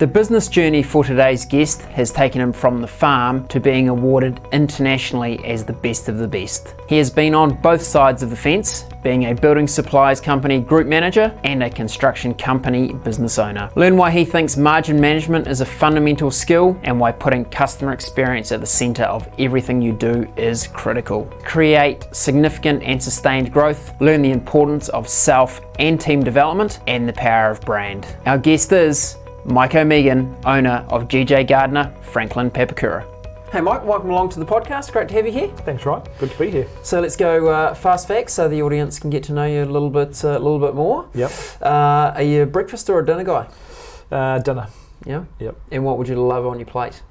The business journey for today's guest has taken him from the farm to being awarded internationally as the best of the best. He has been on both sides of the fence, being a building supplies company group manager and a construction company business owner. Learn why he thinks margin management is a fundamental skill and why putting customer experience at the centre of everything you do is critical. Create significant and sustained growth. Learn the importance of self and team development and the power of brand. Our guest is Mike O'Megan, owner of GJ Gardner, Franklin, Papakura. Hey Mike, welcome along to the podcast. Great to have you here. Thanks, Ryan. Good to be here. So let's go fast facts so the audience can get to know you a little bit more. Yep. Are you a breakfast or a dinner guy? Dinner. Yeah. Yep. And what would you love on your plate?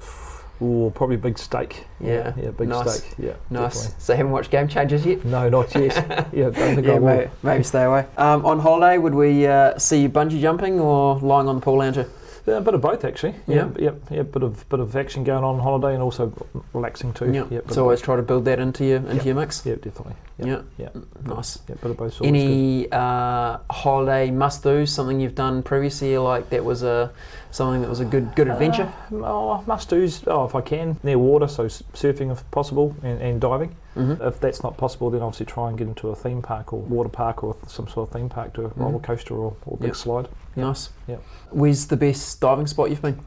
Ooh, probably big steak. Yeah. Big Nice. steak. Yeah, Nice. definitely. So haven't watched Game Changers yet? No, not yet. Don't think I will. Maybe stay away. On holiday, would we see you bungee jumping or lying on the pool lounger? A bit of both, actually. Yeah. Bit of action going on holiday and also relaxing too. Yeah. Yep, So always try to build that into your mix. Yeah, definitely. Yeah. Nice. Yeah, bit of both. Any holiday must-dos? Something you've done previously, like that was something that was a good adventure? Must-dos. If I can, near water, so surfing if possible, and diving. Mm-hmm. If that's not possible, then obviously try and get into a theme park or water park or some sort of theme park, to a roller coaster or big slide. Yep. Nice. Yeah. Where's the best diving spot you've been?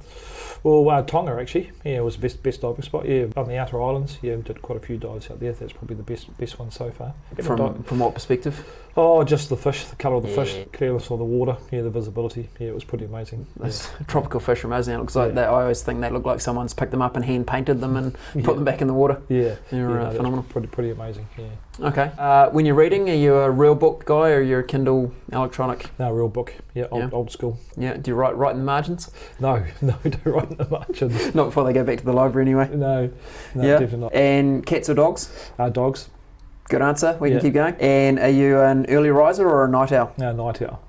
Well, Tonga actually. Yeah, it was the best diving spot. Yeah, on the outer islands. Yeah, we did quite a few dives out there. That's probably the best one so far. From what perspective? Oh, just the fish, the colour of the Yeah. fish, clearness of the water. Yeah, the visibility. Yeah, it was pretty amazing. Those tropical fish are amazing. It looks like that. I always think they look like someone's picked them up and hand painted them and put them back in the water. Yeah, They're phenomenal. Pretty amazing. Yeah. Okay. When you're reading, are you a real book guy or you're a Kindle electronic? No, real book. Yeah, old school. Yeah. Do you write in the margins? No, don't write in the margins. Not before they go back to the library anyway. No, definitely not. And cats or dogs? Dogs. Good answer. We can keep going. And are you an early riser or a night owl? No, night owl.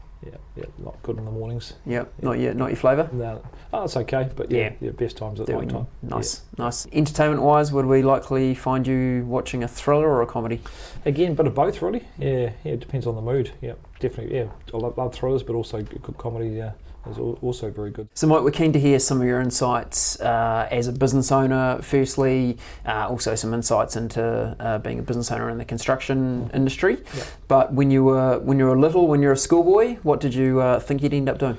Yeah, not good in the mornings. Yep. Not your flavour? No. It's okay, but yeah, best times at night time. Nice. Entertainment-wise, would we likely find you watching a thriller or a comedy? Again, bit of both really. Yeah, it depends on the mood. Yeah, definitely. Yeah, I love thrillers, but also good comedy. Yeah, is also very good. So Mike, we're keen to hear some of your insights as a business owner. Firstly, also some insights into being a business owner in the construction industry. Yep. But when you were little, when you were a schoolboy, what did you think you'd end up doing?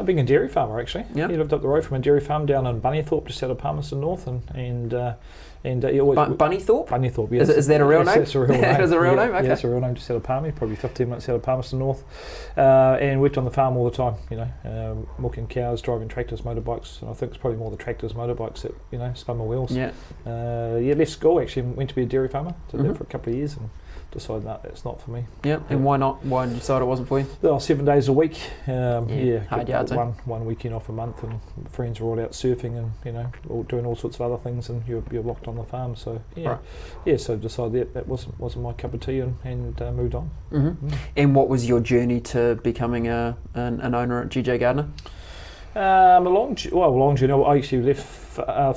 Being a dairy farmer, actually. Yeah. He lived up the road from a dairy farm down in Bunnythorpe, just out of Palmerston North, and he always Bunnythorpe? Bunnythorpe, yes. Is that a real name? That's a real name. That is a real name. Okay. Yeah, it's a real name, just out of Palmy, probably 15 minutes out of Palmerston North, and worked on the farm all the time. Milking cows, driving tractors, motorbikes, and I think it's probably more the tractors, motorbikes that spun my wheels. Yeah. Left school actually, and went to be a dairy farmer. Did that for a couple of years, and decided that's not for me. Yeah. And why not? Why did you decide it wasn't for you? Well, 7 days a week. Hard yards. One weekend off a month, and friends were all out surfing and all doing all sorts of other things, and you're locked on the farm. So so decided that wasn't my cup of tea, and moved on. Mm-hmm. And what was your journey to becoming an owner at GJ Gardner? A long journey. I actually left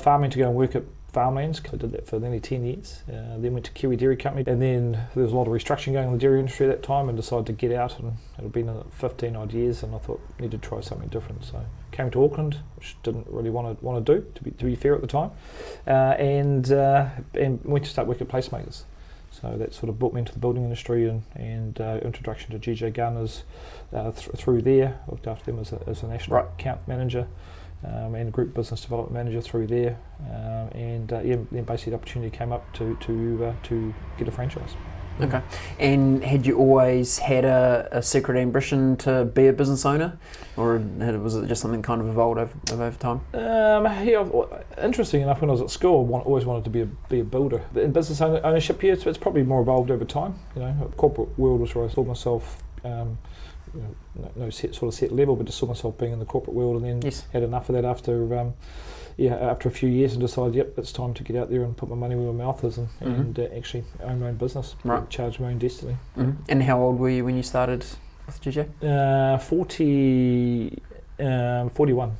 farming to go and work at farmlands. I did that for nearly 10 years. Then went to Kiwi Dairy Company, and then there was a lot of restructuring going on in the dairy industry at that time, and decided to get out. And it had been 15 odd years, and I thought I needed to try something different. So came to Auckland, which didn't really want to do, to be fair at the time, and went to start working at placemakers. So that sort of brought me into the building industry, and introduction to GJ Gardner's through there. Looked after them as a national account manager. And group business development manager through there, then basically the opportunity came up to get a franchise. Okay. And had you always had a secret ambition to be a business owner, or was it just something kind of evolved over time? Interesting enough, when I was at school, I always wanted to be a builder. But in business ownership, it's probably more evolved over time. Corporate world was where I saw myself. No set level, but just saw myself being in the corporate world, and then had enough of that after a few years, and decided, it's time to get out there and put my money where my mouth is, and actually own my own business, charge my own destiny. Mm-hmm. And how old were you when you started with GJ? 40. 41.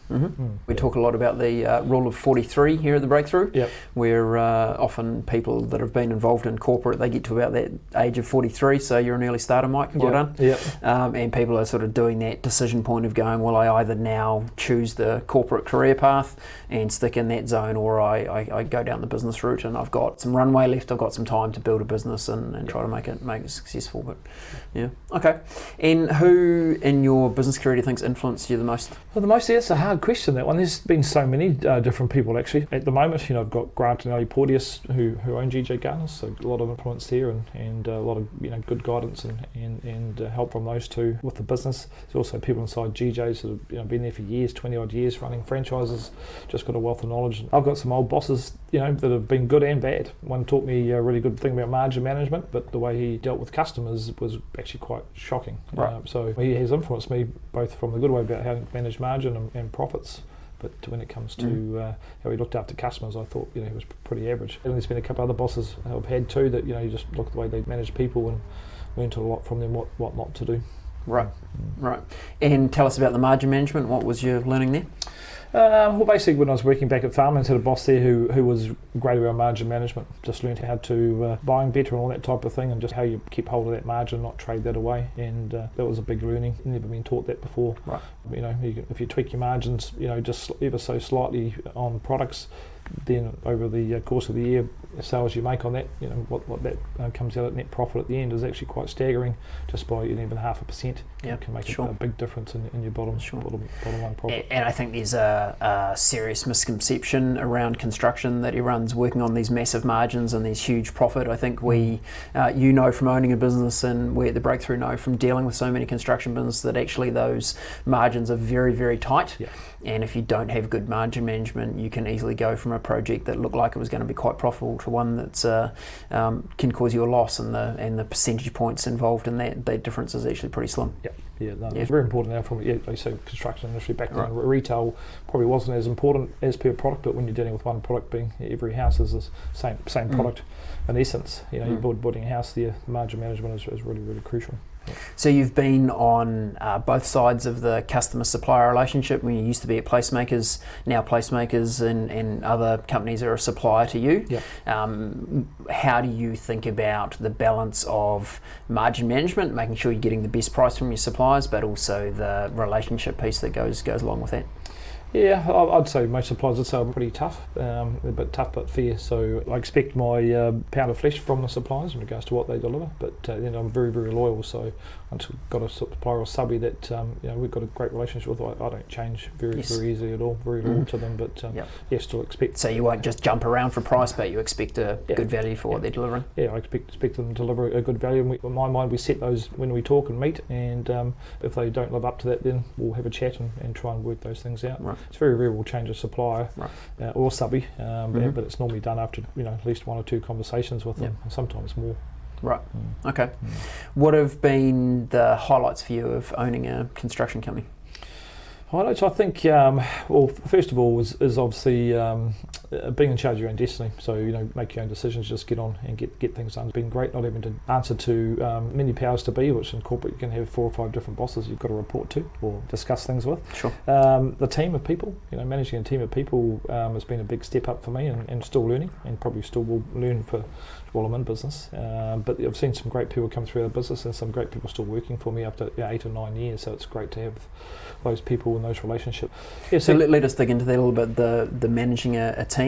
We talk a lot about the rule of 43 here at the Breakthrough, Yep. where often people that have been involved in corporate, they get to about that age of 43, so you're an early starter, Mike, well done. Yep. And people are sort of doing that decision point of going, well, I either now choose the corporate career path and stick in that zone, or I go down the business route, and I've got some runway left, I've got some time to build a business and try to make it successful. But yeah, okay. And who in your business career do you think's influenced you the most? Well, that's a hard question, that one. There's been so many different people, actually. At the moment, I've got Grant and Ali Porteous who own GJ Gardner, so a lot of influence there, and a lot of good guidance and help from those two with the business. There's also people inside GJs that have been there for years, 20 odd years, running franchises, just got a wealth of knowledge. I've got some old bosses, that have been good and bad. One taught me a really good thing about margin management, but the way he dealt with customers was actually quite shocking. Right. So he has influenced me both from the good way about how to manage margin and profits, but when it comes to how he looked after customers, I thought he was pretty average. And there's been a couple other bosses I've had too that you just look at the way they manage people and learned a lot from them what not to do. Right. And tell us about the margin management. What was your learning there? Well, basically, when I was working back at Farmlands, had a boss there who was great around margin management. Just learned how to buying better and all that type of thing, and just how you keep hold of that margin, not trade that away. And that was a big learning. Never been taught that before. Right. If you tweak your margins, just ever so slightly on products, then over the course of the year, the sales you make on that, what that comes out at net profit at the end is actually quite staggering. Just by even 0.5%, it can make a big difference in your bottom line profit. And I think there's a serious misconception around construction that everyone's working on these massive margins and these huge profit. I think we, from owning a business, and we at the Breakthrough know from dealing with so many construction businesses that actually those margins are very, very tight. Yeah. And if you don't have good margin management, you can easily go from a project that looked like it was going to be quite profitable to one that's can cause you a loss, and the percentage points involved in that difference is actually pretty slim. It's very important now. From they say construction industry back then, retail probably wasn't as important as per product, but when you're dealing with one product, being every house is the same product in essence. You're building a house, the margin management is really, really crucial. So you've been on both sides of the customer-supplier relationship. When you used to be at Placemakers, now Placemakers and other companies are a supplier to you. Yep. How do you think about the balance of margin management, making sure you're getting the best price from your suppliers, but also the relationship piece that goes along with that? Yeah, I'd say most suppliers would say I'm pretty tough, but tough but fair. So I expect my pound of flesh from the suppliers in regards to what they deliver. But I'm very, very loyal. So once we've got a supplier or subby that we've got a great relationship with, I don't change very easily at all. Very loyal to them, but still expect. So you won't just jump around for price, but you expect a good value for what they're delivering. Yeah, I expect them to deliver a good value. And in my mind, we set those when we talk and meet. And if they don't live up to that, then we'll have a chat and try and work those things out. Right. It's very rare we'll change a supplier or subby, but it's normally done after at least one or two conversations with them, and sometimes more. Right. Okay. What have been the highlights for you of owning a construction company? Highlights, I think, first of all, is obviously being in charge of your own destiny. So, make your own decisions, just get on and get things done. It's been great not having to answer to many powers to be, which in corporate you can have 4 or 5 different bosses you've got to report to or discuss things with. Sure. The team of people, managing a team of people has been a big step up for me, and still learning, and probably still will learn while I'm in business. But I've seen some great people come through the business, and some great people still working for me after 8 or 9 years. So it's great to have those people in those relationships. Yeah, so let us dig into that a little bit. The managing a team.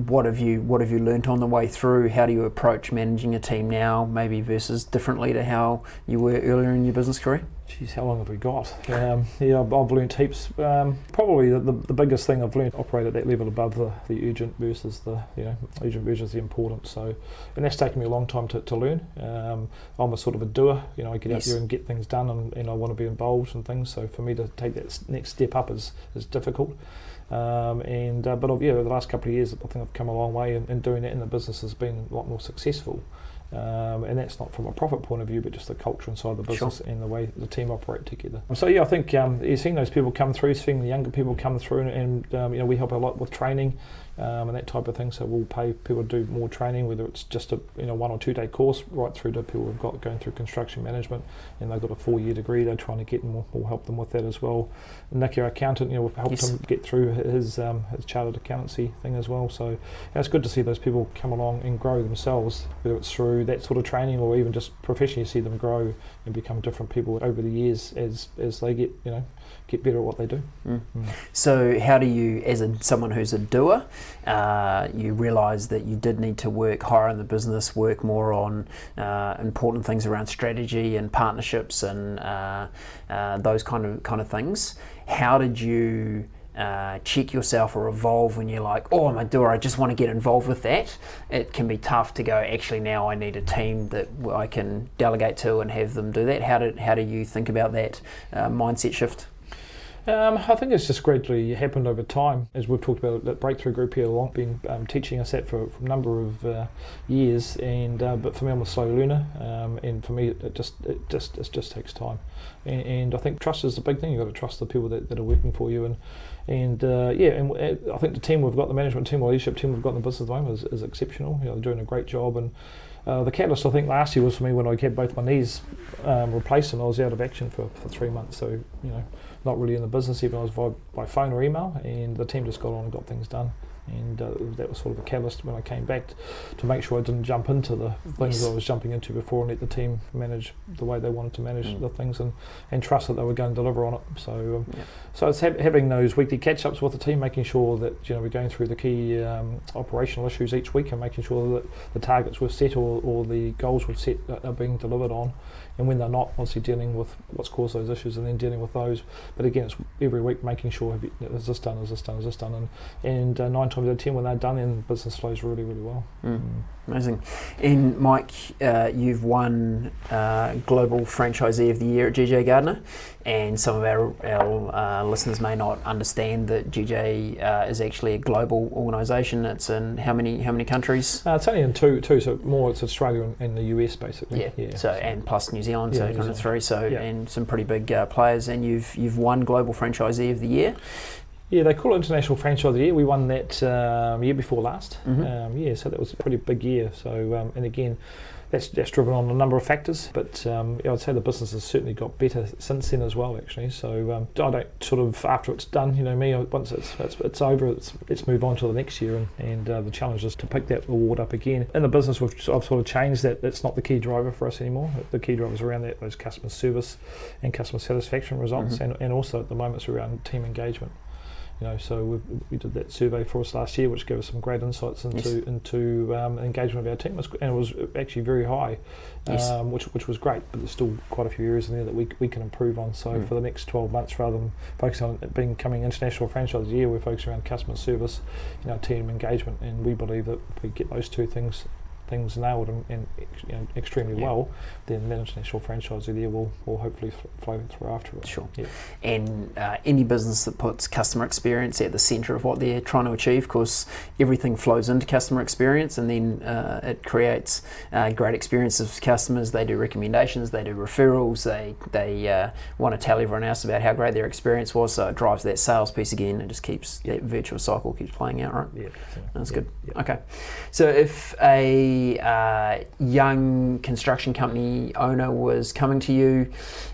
What have you learnt on the way through? How do you approach managing a team now, maybe versus differently to how you were earlier in your business career? Geez, how long have we got? I've learned heaps. Probably the biggest thing I've learned, operate at that level above the urgent versus the urgent versus the important. So, and that's taken me a long time to learn. I'm a sort of a doer. I get out there and get things done, and I want to be involved in things. So for me to take that next step up is difficult. But the last couple of years, I think I've come a long way in doing that, and the business has been a lot more successful. and that's not from a profit point of view, but just the culture inside the business and the way the team operate together. So yeah, I think you're seeing those people come through, seeing the younger people come through, and we help a lot with training and that type of thing. So we'll pay people to do more training, whether it's just a 1 or 2 day course, right through to people who've got going through construction management, and they've got a 4-year degree they're trying to get, and we'll help them with that as well. Nick, our accountant, we've helped him get through his chartered accountancy thing as well. So it's good to see those people come along and grow themselves, whether it's through that sort of training or even just professionally see them grow and become different people over the years as they get better at what they do. So how do you, as someone who's a doer, you realise that you did need to work higher in the business, work more on important things around strategy and partnerships and those kind of things. How did you check yourself or evolve when you're like, oh, I'm a doer, I just want to get involved with that? It can be tough to go, actually now I need a team that I can delegate to and have them do that. How do you think about that mindset shift? I think it's just gradually happened over time, as we've talked about that Breakthrough Group here, been teaching us that for a number of years, and but for me I'm a slow learner, and for me it just takes time, and I think trust is the big thing. You've got to trust the people that are working for you, and I think the team we've got, the management team, the leadership team we've got in the business at the moment is exceptional. They're doing a great job, and the catalyst I think last year was for me when I had both my knees replaced and I was out of action for 3 months. So not really in the business, even I was by phone or email, and the team just got on and got things done. And that was sort of a catalyst when I came back to make sure I didn't jump into the things I was jumping into before, and let the team manage the way they wanted to manage the things, and trust that they were going to deliver on it. So so it's having those weekly catch-ups with the team, making sure that we're going through the key operational issues each week, and making sure that the targets we've set or the goals we've set are being delivered on. And when they're not, obviously dealing with what's caused those issues and then dealing with those. But again, it's every week making sure, is this done, is this done, is this done? And 9 times out of 10 when they're done, then business flows really, really well. Amazing. And Mike, you've won Global Franchisee of the Year at GJ Gardner, and some of our listeners may not understand that GJ is actually a global organisation. It's in how many countries? It's only in two, so more it's Australia and the US basically. So and plus New Zealand, so kind of 3. So and some pretty big players. And you've won Global Franchisee of the Year. Yeah, they call it International Franchise of the Year. We won that year before last. So that was a pretty big year. So and again, that's driven on a number of factors. But I'd say the business has certainly got better since then as well, actually. So I don't sort of, after it's done, once it's over, let's move on to the next year. And the challenge is to pick that award up again. In the business, I've sort of changed that. It's not the key driver for us anymore. The key driver is around those customer service and customer satisfaction results, and also at the moment it's around team engagement. So we did that survey for us last year, which gave us some great insights into engagement of our team, and it was actually very high, which was great. But there's still quite a few areas in there that we can improve on. So for the next 12 months, rather than focusing on it becoming International Franchise of the Year, we're focusing around customer service, team engagement, and we believe that if we get those two things nailed and extremely well, then the International Franchise of the Year will hopefully flow through after it. Sure. Yeah. And any business that puts customer experience at the centre of what they're trying to achieve, of course, everything flows into customer experience, and then it creates great experiences for customers. They do recommendations, they do referrals, they want to tell everyone else about how great their experience was, so it drives that sales piece again, and just keeps that virtuous cycle keeps playing out, right? Yeah. That's good. Yeah. Okay. So if a young construction company owner was coming to you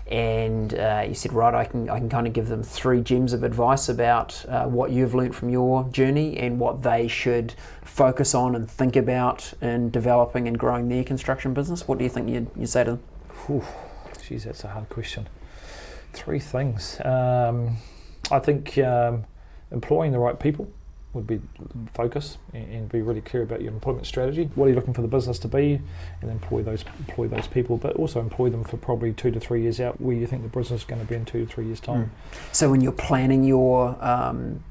and you said, right, I can kind of give them 3 gems of advice about what you've learnt from your journey and what they should focus on and think about in developing and growing their construction business, what do you think you'd say to them? Geez, that's a hard question. 3 things. I think employing the right people would be focus, and be really clear about your employment strategy. What are you looking for the business to be, and employ those people, but also employ them for probably 2 to 3 years out where you think the business is going to be in 2 to 3 years time. So when you're planning your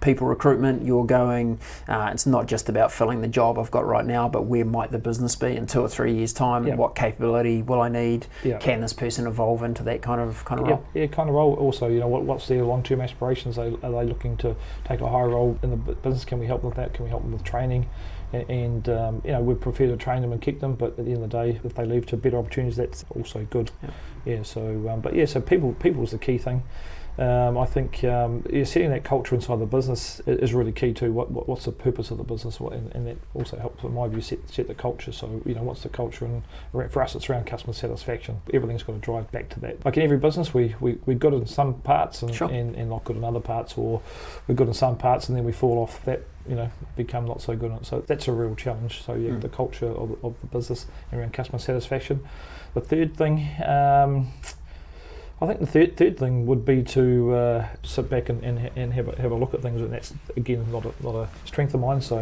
people recruitment, you're going, it's not just about filling the job I've got right now, but where might the business be in 2 or 3 years time? What capability will I need? Can this person evolve into that kind of role? Kind of role. Also, what's their long-term aspirations? Are they looking to take a higher role in the business Can we help them with that? Can we help them with training? And we prefer to train them and keep them, but at the end of the day, if they leave to better opportunities, that's also good. So people's the key thing. I think setting that culture inside the business is really key too. What's the purpose of the business, and that also helps, in my view, set the culture. So what's the culture, and for us, it's around customer satisfaction. Everything's got to drive back to that. Like in every business, we're good in some parts and not good in other parts, or we're good in some parts and then we fall off that. Become not so good on it. So that's a real challenge. So the culture of the business around customer satisfaction. The third thing, I think the third thing would be to sit back and have a look at things, and that's again not a strength of mine. So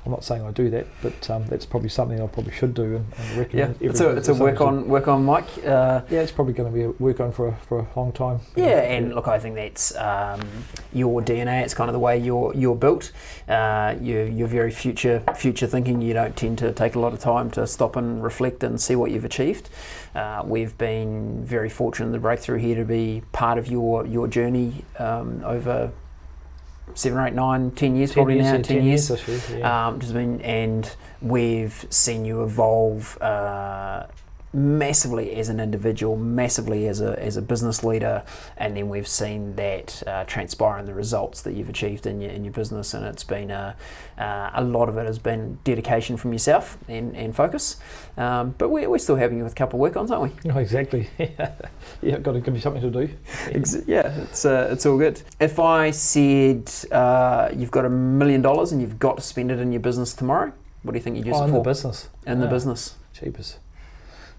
I'm not saying I do that, but that's probably something I probably should do and recommend. It's a work on, Mike. It's probably going to be a work on for a long time. Look, I think that's your DNA. It's kind of the way you're built. You're very future thinking. You don't tend to take a lot of time to stop and reflect and see what you've achieved. We've been very fortunate in the Breakthrough here to be part of your journey over 7 or 8, 9, 10 years, probably now. 10 years. And we've seen you evolve massively as an individual, massively as a business leader, and then we've seen that transpire in the results that you've achieved in your business. And it's been a lot of it has been dedication from yourself and focus. But we're still having you with a couple of work-ons, aren't we? Oh, exactly. Got to give me something to do. It's all good. If I said you've got $1 million and you've got to spend it in your business tomorrow, what do you think you'd use it for? In the business. In the business. Cheapers.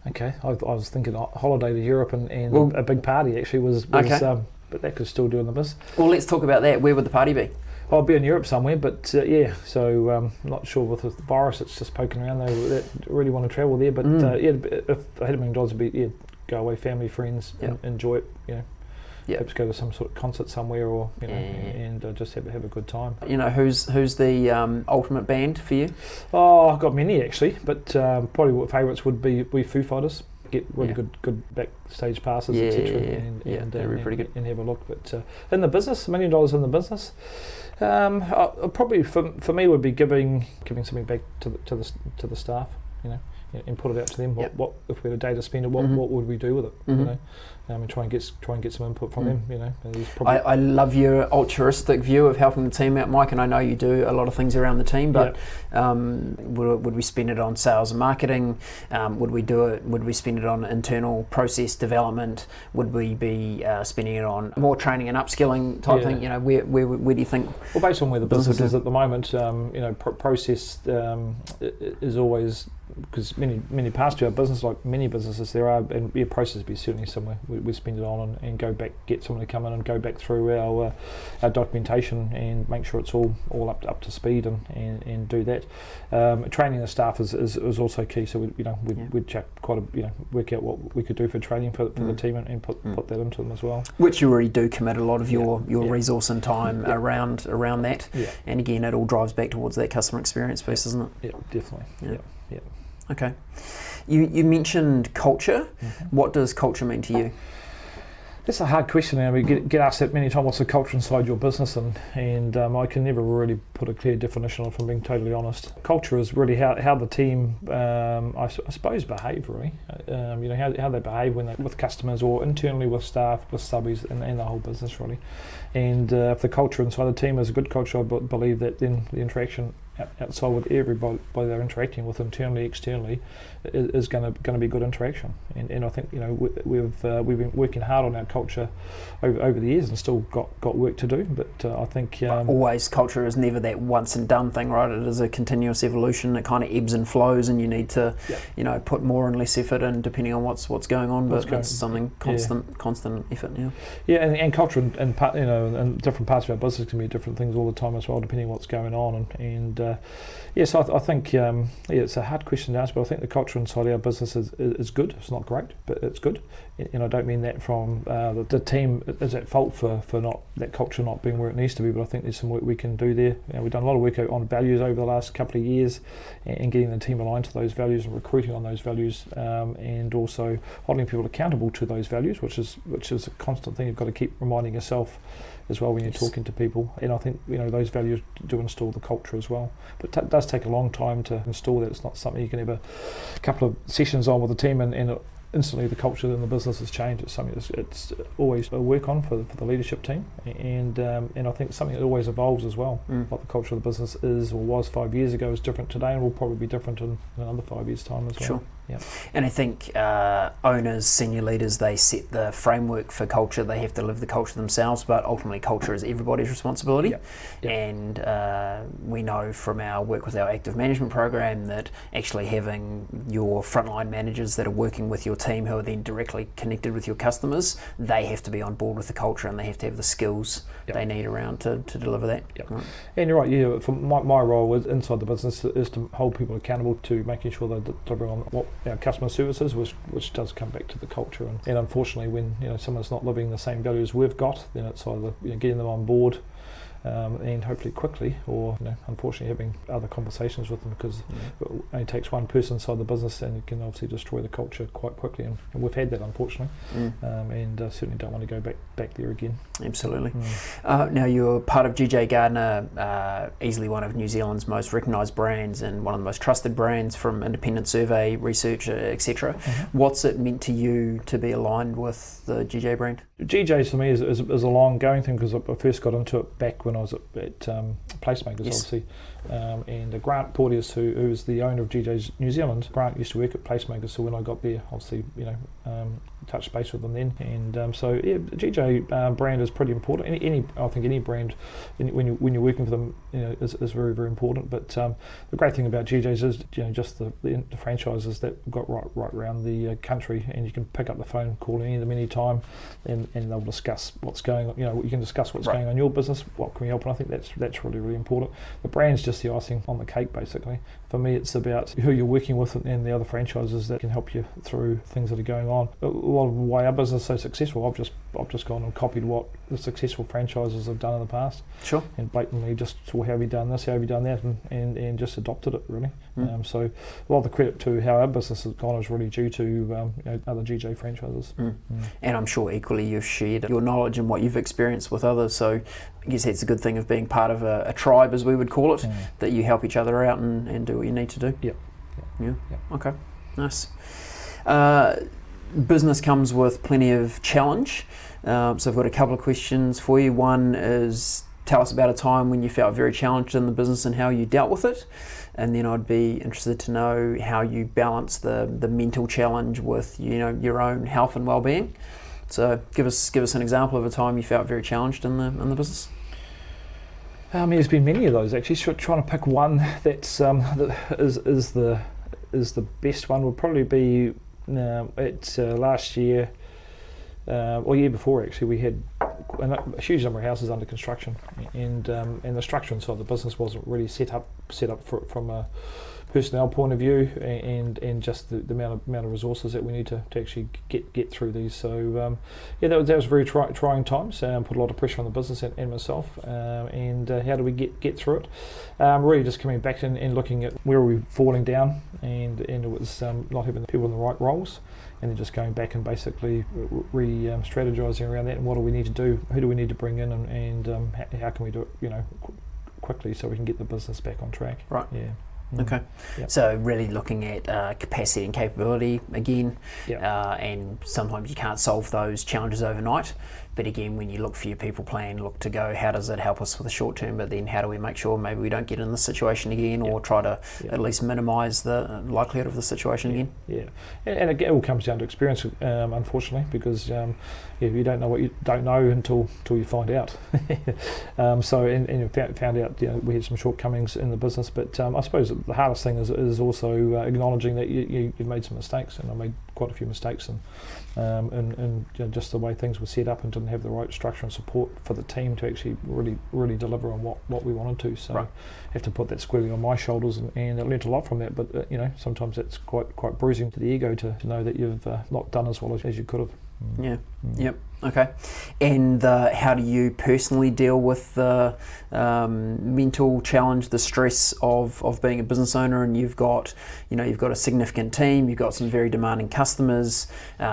Okay, I was thinking a holiday to Europe and a big party actually was okay. But that could still do in the business. Well, let's talk about that. Where would the party be? I'll be in Europe somewhere, but so not sure with the virus it's just poking around. They really want to travel there, but if I had $1 million, it'd be go away, family, friends, enjoy it. Perhaps go to some sort of concert somewhere, or and just have a good time. Who's the ultimate band for you? Oh, I've got many actually, but probably what favourites would be Foo Fighters. Get really good backstage passes, etc. And they're pretty good. And have a look. But in the business, $1 million in the business, probably for me would be giving something back to the staff. And put it out to them. What if we had a day to spend it? What would we do with it? And try and get some input from them. I love your altruistic view of helping the team out, Mike, and I know you do a lot of things around the team. But would we spend it on sales and marketing? Would we spend it on internal process development? Would we be spending it on more training and upskilling type thing? Where do you think? Well, based on where the business is at the moment, process is always. Because many parts to our business, like many businesses, there are, and your process would be certainly somewhere we spend it on and go back, get someone to come in and go back through our documentation and make sure it's all up to speed and do that. Training the staff is also key. So we'd check work out what we could do for training for the team and put that into them as well. Which you already do commit a lot of your resource and time around that. Yeah. And again, it all drives back towards that customer experience piece, isn't it? Yeah, definitely. Yeah. Okay. You mentioned culture. What does culture mean to you? That's a hard question, and we get asked that many times. What's the culture inside your business? And I can never really put a clear definition on it, if I'm being totally honest. Culture is really how the team, I suppose, behave really. How they behave when they're with customers or internally with staff, with subbies, and the whole business really. And if the culture inside the team is a good culture, I believe that then the interaction outside with everybody they're interacting with, internally, externally, is going to be good interaction. And I think we've been working hard on our culture over the years and still got work to do. But I think always culture is never that once and done thing, right? It is a continuous evolution. It kind of ebbs and flows, and you need to put more and less effort in depending on what's going on. But it's something constant effort. And culture and different parts of our business can be different things all the time as well, depending on what's going on. So I think it's a hard question to answer, but I think the culture inside our business is good. It's not great, but it's good. and I don't mean that from the team is at fault for not that culture not being where it needs to be, but I think there's some work we can do there. We've done a lot of work on values over the last couple of years, and getting the team aligned to those values and recruiting on those values, and also holding people accountable to those values, which is a constant thing. You've got to keep reminding yourself as well when you're talking to people, and I think those values do install the culture as well, but it does take a long time to install that. It's not something you can have a couple of sessions on with the team and instantly the culture in the business has changed. It's something it's always a work on for the leadership team, and I think it's something that always evolves as well. What the culture of the business is or was 5 years ago is different today, and will probably be different in another 5 years' time as well. Sure. Yeah. And I think owners, senior leaders, they set the framework for culture. They have to live the culture themselves, but ultimately culture is everybody's responsibility. Yep. Yep. And we know from our work with our active management program that actually having your frontline managers that are working with your team who are then directly connected with your customers, they have to be on board with the culture, and they have to have the skills they need around to deliver that. Yep. Right. And you're right, yeah, for my role inside the business is to hold people accountable to making sure they're delivering on what our customer services, which does come back to the culture. And unfortunately, when someone's not living the same values we've got, then it's either getting them on board and hopefully quickly, or unfortunately having other conversations with them, because it only takes one person inside the business and it can obviously destroy the culture quite quickly, and we've had that unfortunately, and certainly don't want to go back there again. Absolutely. Now you're part of GJ Gardner, easily one of New Zealand's most recognised brands and one of the most trusted brands from independent survey research, etc. What's it meant to you to be aligned with the GJ brand? GJ to me is a long going thing, because I first got into it back when I was at Placemakers, obviously, and Grant Porteous, who is the owner of GJ's New Zealand. Grant used to work at Placemakers, so when I got there, obviously touched base with them then, and so yeah, the GJ brand is pretty important. I think any brand, when you're working for them, is very, very important. But the great thing about GJ's is just the franchises that we've got right around the country, and you can pick up the phone, call any of them any time, and they'll discuss what's going on. You can discuss what's going on in your business. What can we help? And I think that's really, really important. The brand's just the icing on the cake, basically. For me, it's about who you're working with and the other franchises that can help you through things that are going on. A lot of the way our business is so successful, I've just gone and copied what the successful franchises have done in the past. Sure. And blatantly just, well, how have you done this, how have you done that, and just adopted it, really. So a lot of the credit to how our business has gone is really due to other GJ franchises. And I'm sure equally you've shared your knowledge and what you've experienced with others, so I guess that's a good thing of being part of a tribe, as we would call it, that you help each other out and do what you need to do. Yeah. Okay, nice. Business comes with plenty of challenge, so I've got a couple of questions for you. One is, tell us about a time when you felt very challenged in the business and how you dealt with it, and then I'd be interested to know how you balance the mental challenge with your own health and well-being. So give us an example of a time you felt very challenged in the business. There's been many of those actually. So trying to pick one that's that is the best one would probably be last year, or year before actually. We had a huge number of houses under construction, and the structure inside the business wasn't really set up from a personnel point of view, and just the amount of resources that we need to actually get through these. So that was very trying times. Put a lot of pressure on the business and myself. And how do we get through it? Really just coming back and looking at where we were falling down, and it was not having the people in the right roles, and then just going back and basically strategizing around that, and what do we need to do, who do we need to bring in, and how can we do it quickly so we can get the business back on track. Right. Okay. So really looking at capacity and capability again, and sometimes you can't solve those challenges overnight, but again, when you look for your people plan, look to go, how does it help us for the short term, but then how do we make sure maybe we don't get in this situation again, or try to at least minimise the likelihood of the situation again. And it all comes down to experience, unfortunately, because you don't know what you don't know until you find out. So you found out we had some shortcomings in the business, but I suppose the hardest thing is also acknowledging that you've made some mistakes, and I made quite a few mistakes, and just the way things were set up, and didn't have the right structure and support for the team to actually really deliver on what we wanted to. So have to put that squarely on my shoulders, and I learnt a lot from that. But sometimes it's quite bruising to the ego to know that you've not done as well as you could have. Yeah. Yep. Okay. And how do you personally deal with the mental challenge, the stress of being a business owner? And you've got a significant team, you've got some very demanding customers,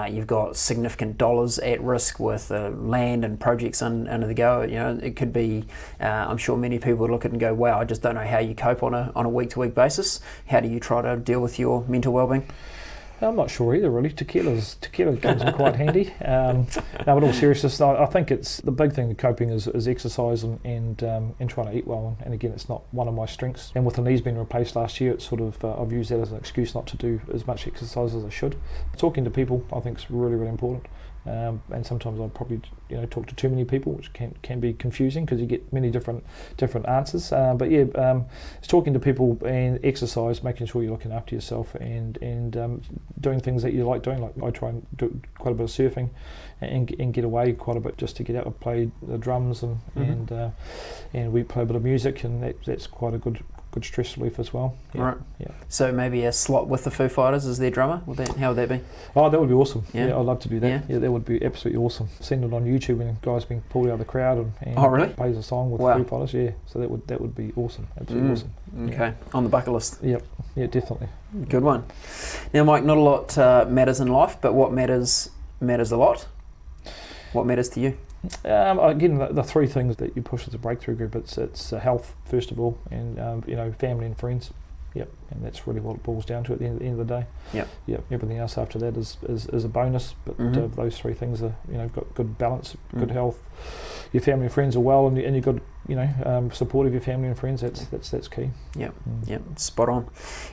you've got significant dollars at risk with land and projects under the go. It could be. I'm sure many people would look at it and go, "Wow, I just don't know how you cope on a week-to-week basis." How do you try to deal with your mental well-being? I'm not sure either, really. Tequila comes in quite handy. No, but all seriousness, I think it's the big thing with coping is exercise and trying to eat well. And again, it's not one of my strengths. And with the knees being replaced last year, it's sort of I've used that as an excuse not to do as much exercise as I should. Talking to people, I think, is really, really important. And sometimes I probably talk to too many people, which can be confusing because you get many different answers. But it's talking to people and exercise, making sure you're looking after yourself and doing things that you like doing. Like I try and do quite a bit of surfing and get away quite a bit just to get out and play the drums and we play a bit of music, and that's quite a good stress relief as well. Yeah. Right. Yeah. So maybe a slot with the Foo Fighters as their drummer. How would that be? Oh, that would be awesome. Yeah, I'd love to do that. Yeah, that would be absolutely awesome. Seen it on YouTube when guys being pulled out of the crowd and oh, really? plays a song with wow. the Foo Fighters. Yeah, so that would be awesome. Absolutely awesome. Okay, yeah. On the bucket list. Yep. Yeah, definitely. Good one. Now, Mike, not a lot matters in life, but what matters a lot. What matters to you? Again, the three things that you push as a breakthrough group, it's health first of all, and family and friends. Yep, and that's really what it boils down to at the end of the day. Yep. Everything else after that is a bonus, but those three things are got good balance, good health. Your family and friends are well, and you've got support of your family and friends. That's key. Yep. Spot on.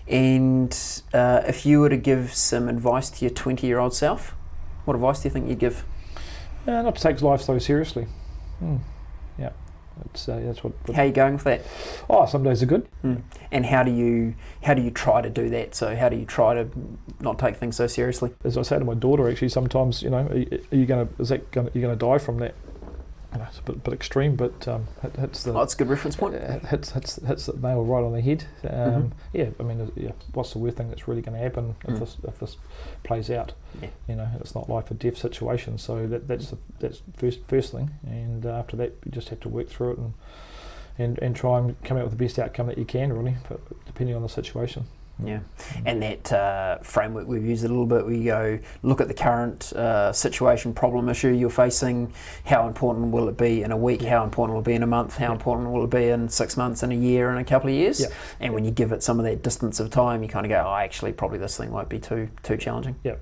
And if you were to give some advice to your 20-year-old self, what advice do you think you'd give? Not to take life so seriously. Yeah, that's what. How are you going with that? Oh, some days are good. And how do you try to do that? So how do you try to not take things so seriously? As I say to my daughter, actually, sometimes are you going to die from that? It's a bit extreme, but hits the. Oh, that's a good reference point. Hits the nail right on the head. What's the worst thing that's really going to happen if this plays out? Yeah. It's not life or death situation. So that's first thing, and after that, you just have to work through it and try and come out with the best outcome that you can, really, depending on the situation. Yeah, and that framework we've used a little bit, we go look at the current situation, problem, issue you're facing. How important will it be in a week? How important will it be in a month? How important will it be in 6 months, in a year, in a couple of years? Yeah. And when you give it some of that distance of time, you kind of go, oh, actually, probably this thing won't be too challenging. Yeah.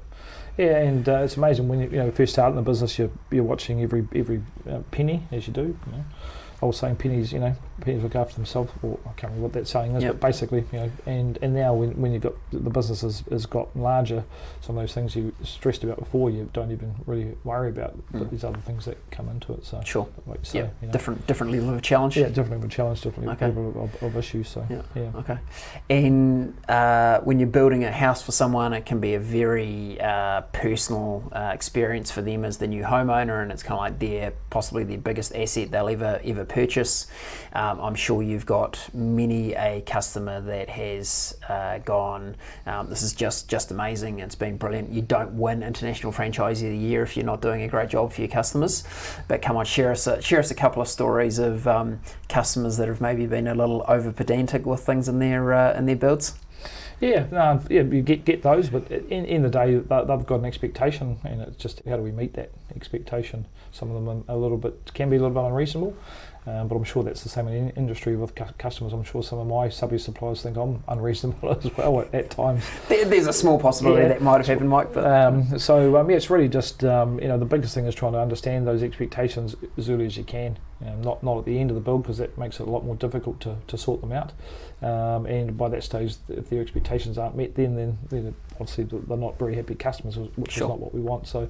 Yeah, and it's amazing when you first start in the business, you're watching every penny as you do. I was saying pennies look after themselves, or I can't remember what that saying is, but basically, and now when you've got the business has gotten larger, some of those things you stressed about before, you don't even really worry about, but these other things that come into it. So sure, like you say, different level of challenge. Yeah, different level of challenge, different level of issues. So yeah. Okay. And when you're building a house for someone, it can be a very personal experience for them as the new homeowner, and it's kind of like possibly their biggest asset they'll ever purchase. I'm sure you've got many a customer that has gone, this is just amazing, it's been brilliant. You don't win International Franchisee of the Year if you're not doing a great job for your customers, but come on, share us a couple of stories of customers that have maybe been a little over pedantic with things in their builds. Yeah, you get those, but in the day they've got an expectation, and it's just how do we meet that expectation? Some of them can be a little bit unreasonable, but I'm sure that's the same in the industry with customers. I'm sure some of my suppliers think I'm unreasonable as well at times. There's a small possibility that might have happened, Mike. But it's really just the biggest thing is trying to understand those expectations as early as you can. Not at the end of the build, because that makes it a lot more difficult to sort them out. And by that stage, if their expectations aren't met, then obviously they're not very happy customers, which is not what we want. So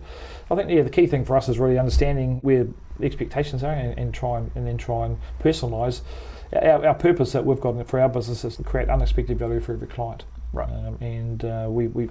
I think the key thing for us is really understanding where the expectations are and then try and personalise. Our purpose that we've got for our business is to create unexpected value for every client. Right. We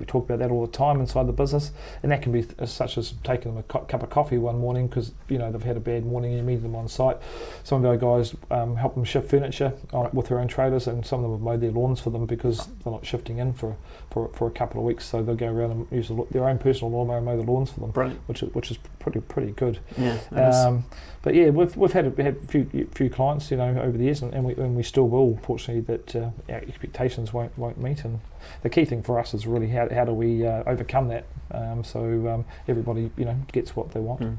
talk about that all the time inside the business, and that can be such as taking them a cup of coffee one morning because they've had a bad morning and you meet them on site. Some of our guys help them shift furniture with their own trailers, and some of them have mowed their lawns for them because they're not shifting in for a couple of weeks. So they'll go around and use their own personal lawnmower and mow the lawns for them. Brilliant. Which is pretty good. Yeah. But yeah, we've had a few clients over the years, and we still will. Fortunately, that our expectations won't meet, and the key thing for us is really how do we overcome that, so everybody gets what they want.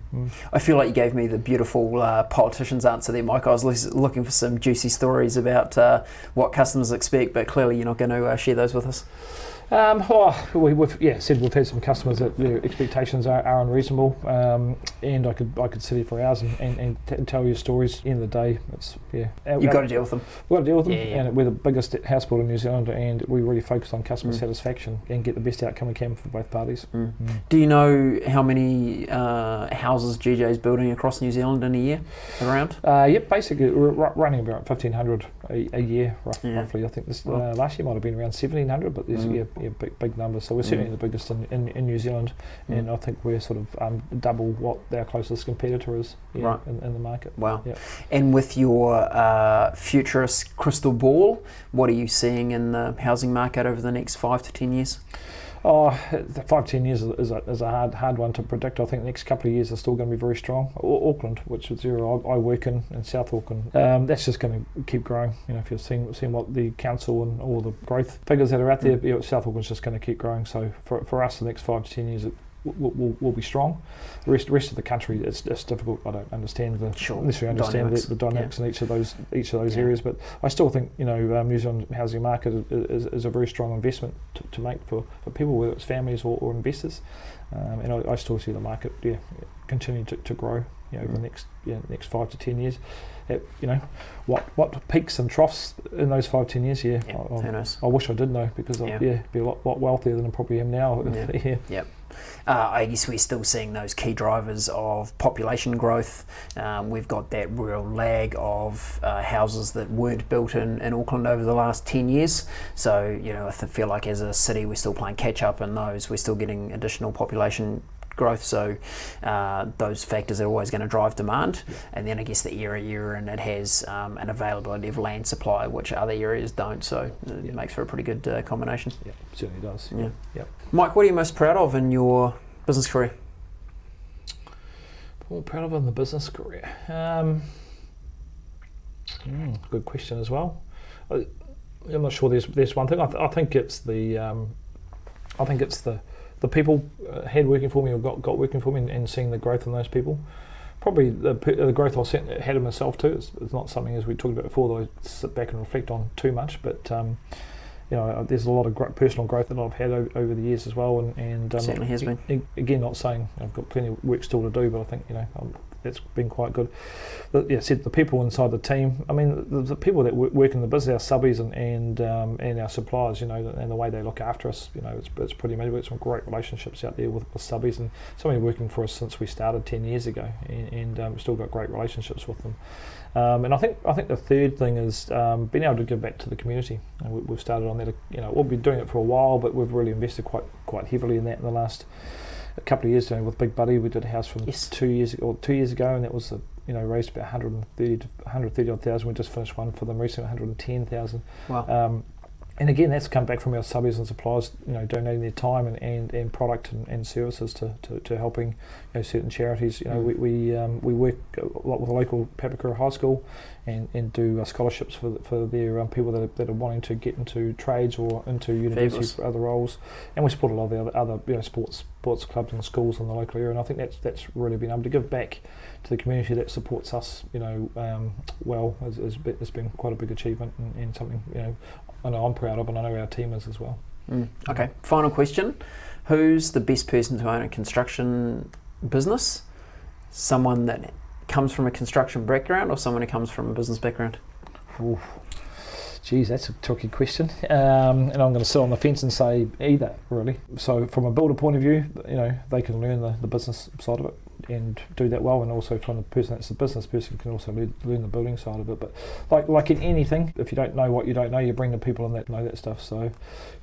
I feel like you gave me the beautiful politician's answer there, Mike. I was looking for some juicy stories about what customers expect, but clearly you're not going to share those with us. We've had some customers that their expectations are unreasonable, and I could sit here for hours and tell you stories. At the end of the day, you've got to deal with them. We've got to deal with them, and we're the biggest house builder in New Zealand, and we really focus on customer satisfaction and get the best outcome we can for both parties. Do you know how many houses GJ's building across New Zealand in a year around? Basically we're running about 1,500 a year roughly. I think this last year might have been around 1,700, but this year big numbers. So we're certainly the biggest in New Zealand, and I think we're sort of double what our closest competitor is in the market. Wow. Yep. And with your futurist crystal ball, what are you seeing in the housing market over the next 5 to 10 years? Oh, 5-10 years is a hard one to predict. I think the next couple of years are still going to be very strong. Auckland, which is where I work in South Auckland, that's just going to keep growing. If you're seeing what the council and all the growth figures that are out there, South Auckland's just going to keep growing. So for us, the next 5 to 10 years, will be strong. The rest of the country, it's difficult. I don't understand the dynamics in each of those areas, but I still think New Zealand housing market is a very strong investment to make for people, whether it's families or investors, and I still see the market continue to grow over the next 5 to 10 years. What peaks and troughs in those 5-10 years? Who knows? I wish I did know, because I'd be a lot wealthier than I probably am now. I guess we're still seeing those key drivers of population growth. We've got that real lag of houses that weren't built in Auckland over the last 10 years. So, I feel like as a city we're still playing catch up in those. We're still getting additional population growth, so those factors are always going to drive demand. And then I guess the area and it has an availability of land supply, which other areas don't, so it makes for a pretty good combination. Yeah, certainly does. Mike, what are you most proud of in your business career? What proud of in the business career? Good question as well. I'm not sure there's one thing. I think it's the people had working for me, or got working for me, and seeing the growth in those people. Probably the growth I had in myself too. It's not something, as we talked about before, that I sit back and reflect on too much, but there's a lot of personal growth that I've had over the years as well, and certainly has been. Again, not saying I've got plenty of work still to do, but I think that's been quite good. The people inside the team. I mean, the people that work in the business, our subbies and our suppliers, and the way they look after us, it's pretty amazing. We've got some great relationships out there with subbies, and somebody working for us since we started 10 years ago, and we've still got great relationships with them. And I think the third thing is being able to give back to the community. And we've started on that. We've been doing it for a while, but we've really invested quite heavily in that in the last couple of years. With Big Buddy, we did a house from 2 years ago, and that was raised about 130 odd thousand. We just finished one for them recently, 110,000. Wow. And again, that's come back from our subbies and suppliers, donating their time and product and services to helping certain charities. We work a lot with a local Papakura high school and do scholarships for their people that are wanting to get into trades or into university for other roles. And we support a lot of the other sports clubs and schools in the local area. And I think that's really been able to give back to the community that supports us. Well, has been quite a big achievement and something I know I'm proud of, and I know our team is as well. Okay, final question. Who's the best person to own a construction business? Someone that comes from a construction background, or someone who comes from a business background? Ooh. Geez, that's a tricky question. And I'm going to sit on the fence and say either, really. So from a builder point of view, they can learn the business side of it. and do that well, and also from the person that's the business person can also learn the building side of it. But like in anything, if you don't know what you don't know, you bring the people in that know that stuff. So,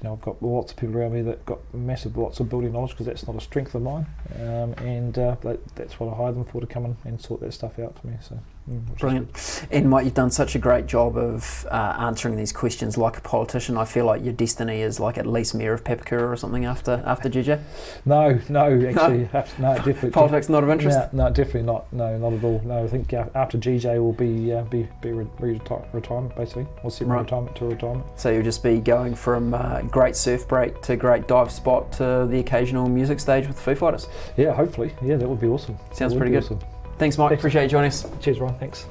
I've got lots of people around me that got lots of building knowledge, because that's not a strength of mine, and that's what I hire them for, to come in and sort that stuff out for me. So. Brilliant. And Mike, you've done such a great job of answering these questions like a politician. I feel like your destiny is like at least mayor of Papakura or something after GJ. No, actually, no, definitely. Politics not of interest. No, definitely not. No, not at all. No, I think after GJ will be retirement, basically, or semi retirement to retirement. So you'll just be going from great surf break to great dive spot to the occasional music stage with the Foo Fighters. Yeah, hopefully. Yeah, that would be awesome. Sounds pretty good. Awesome. Thanks, Mike. Appreciate you joining us. Cheers, Ryan. Thanks.